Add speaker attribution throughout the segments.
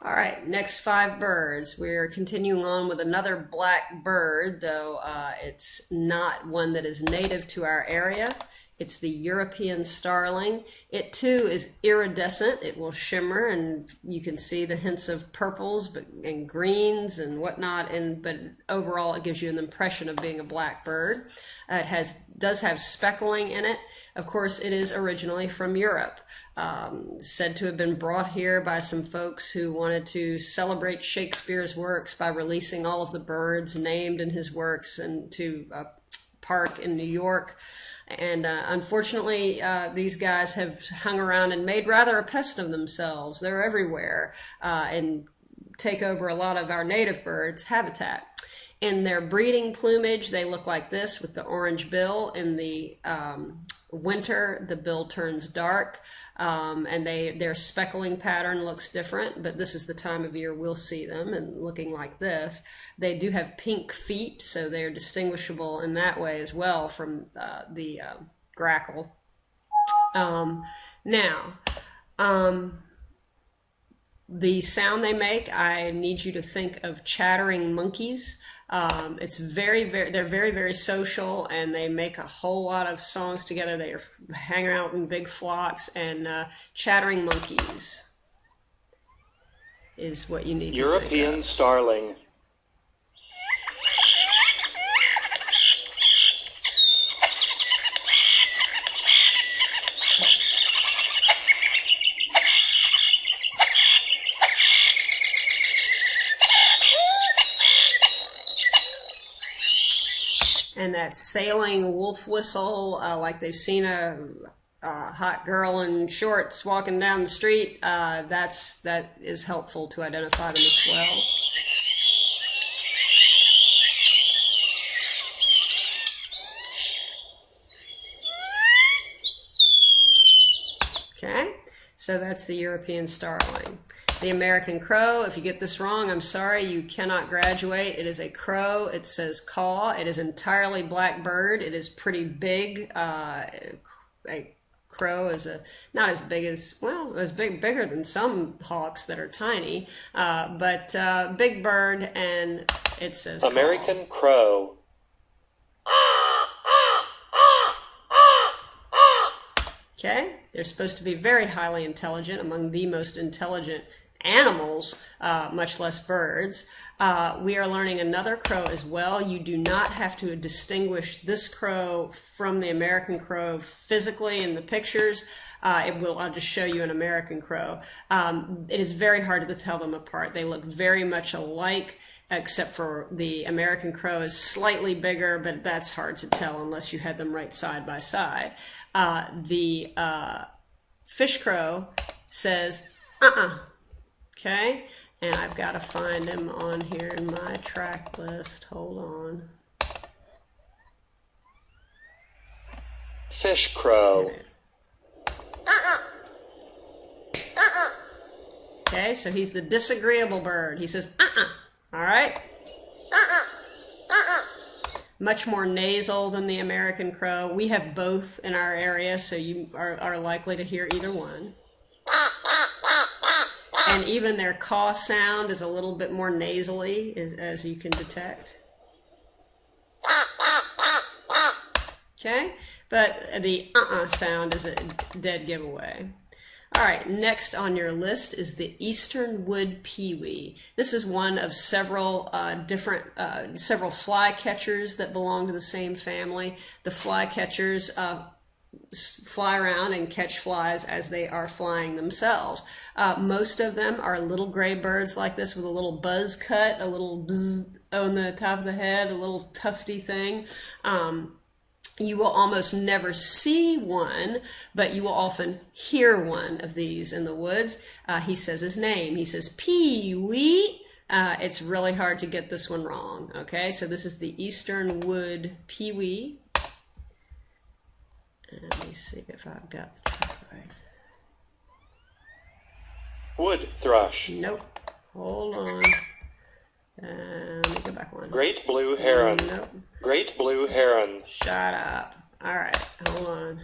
Speaker 1: All right, next five birds. We're continuing on with another black bird, though it's not one that is native to our area. It's the European starling. It too is iridescent. It will shimmer, and you can see the hints of purples and greens and whatnot. But overall, it gives you an impression of being a black bird. Does have speckling in it. Of course, it is originally from Europe. Said to have been brought here by some folks who wanted to celebrate Shakespeare's works by releasing all of the birds named in his works into a park in New York. And unfortunately, these guys have hung around and made rather a pest of themselves. They're everywhere and take over a lot of our native birds' habitat. In their breeding plumage, they look like this with the orange bill. In the winter, the bill turns dark, and their speckling pattern looks different, but this is the time of year we'll see them and looking like this. They do have pink feet, so they're distinguishable in that way as well from the grackle. The sound they make, I need you to think of chattering monkeys. It's they're very, very social, and they make a whole lot of songs together. They hang out in big flocks, and chattering monkeys is what you need to think of.
Speaker 2: European starling.
Speaker 1: And that sailing wolf whistle, like they've seen a hot girl in shorts walking down the street, that is helpful to identify them as well. Okay, so that's the European starling. The American crow, if you get this wrong, I'm sorry, you cannot graduate. It is a crow. It says caw. It is entirely black bird. It is pretty big. A crow is not as big as, well, bigger than some hawks that are tiny, but big bird, and it says
Speaker 2: American crow.
Speaker 1: Okay, they're supposed to be very highly intelligent, among the most intelligent animals, much less birds. We are learning another crow as well. You do not have to distinguish this crow from the American crow physically in the pictures. I'll just show you an American crow. It is very hard to tell them apart. They look very much alike, except for the American crow is slightly bigger, but that's hard to tell unless you had them right side by side. The fish crow says, okay, and I've got to find him on here in my track list. Hold on.
Speaker 2: Fish crow.
Speaker 1: Okay, so he's the disagreeable bird. He says, all right? Much more nasal than the American crow. We have both in our area, so you are likely to hear either one. And even their caw sound is a little bit more nasally, as you can detect. Okay, but the sound is a dead giveaway. All right, next on your list is the eastern wood pewee. This is one of several several flycatchers that belong to the same family. The flycatchers fly around and catch flies as they are flying themselves. Most of them are little gray birds like this with a little buzz cut, a little bzz on the top of the head, a little tufty thing. You will almost never see one, but you will often hear one of these in the woods. He says his name. He says, Pee-wee. It's really hard to get this one wrong. Okay, so this is the eastern wood pewee. Let me see if I've got the track right.
Speaker 2: Wood thrush.
Speaker 1: Nope. Hold on. Let me go back one.
Speaker 2: Great blue heron.
Speaker 1: Nope.
Speaker 2: Great blue heron.
Speaker 1: Shut up. All right. Hold on.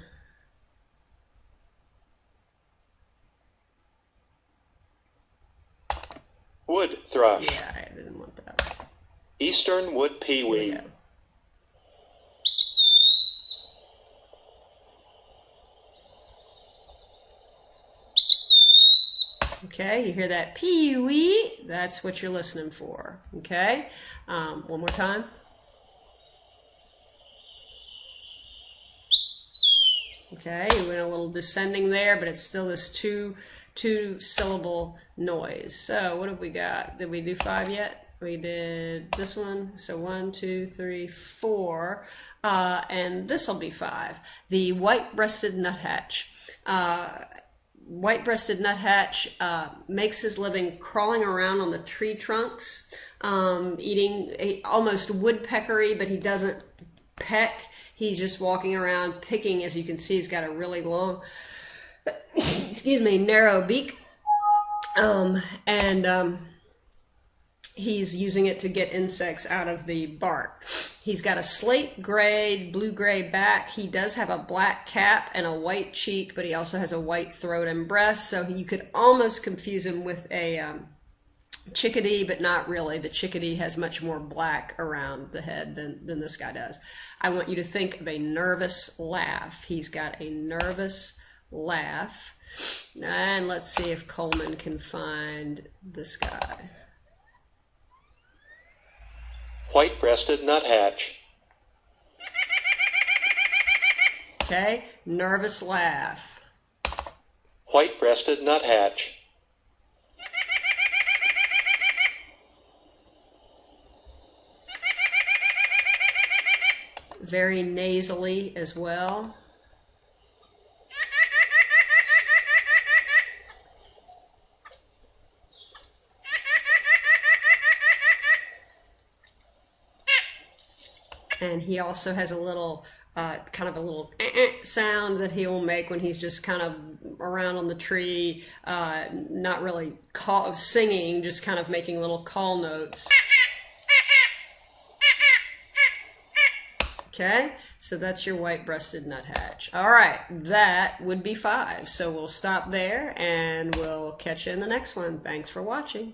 Speaker 2: Wood thrush.
Speaker 1: Yeah, I didn't want that.
Speaker 2: Eastern wood
Speaker 1: Here we
Speaker 2: pewee.
Speaker 1: go. Okay, you hear that pee-wee? That's what you're listening for. Okay, one more time. Okay, you went a little descending there, but it's still this two syllable noise. So what have we got? Did we do 5 yet? We did this one. So 1, 2, 3, 4, and this will be 5. The white-breasted nuthatch. White-breasted nuthatch makes his living crawling around on the tree trunks, eating almost woodpeckery, but he doesn't peck. He's just walking around picking. As you can see, he's got a really long, excuse me, narrow beak, and he's using it to get insects out of the bark. He's got a slate gray, blue-gray back. He does have a black cap and a white cheek, but he also has a white throat and breast, so you could almost confuse him with a chickadee, but not really. The chickadee has much more black around the head than this guy does. I want you to think of a nervous laugh. He's got a nervous laugh. And let's see if Coleman can find this guy.
Speaker 2: White-breasted nuthatch.
Speaker 1: Okay, nervous laugh.
Speaker 2: White-breasted nuthatch.
Speaker 1: Very nasally as well. And he also has a little, kind of a little sound that he'll make when he's just kind of around on the tree, not really singing, just kind of making little call notes. Okay, so that's your white-breasted nuthatch. All right, that would be 5. So we'll stop there, and we'll catch you in the next one. Thanks for watching.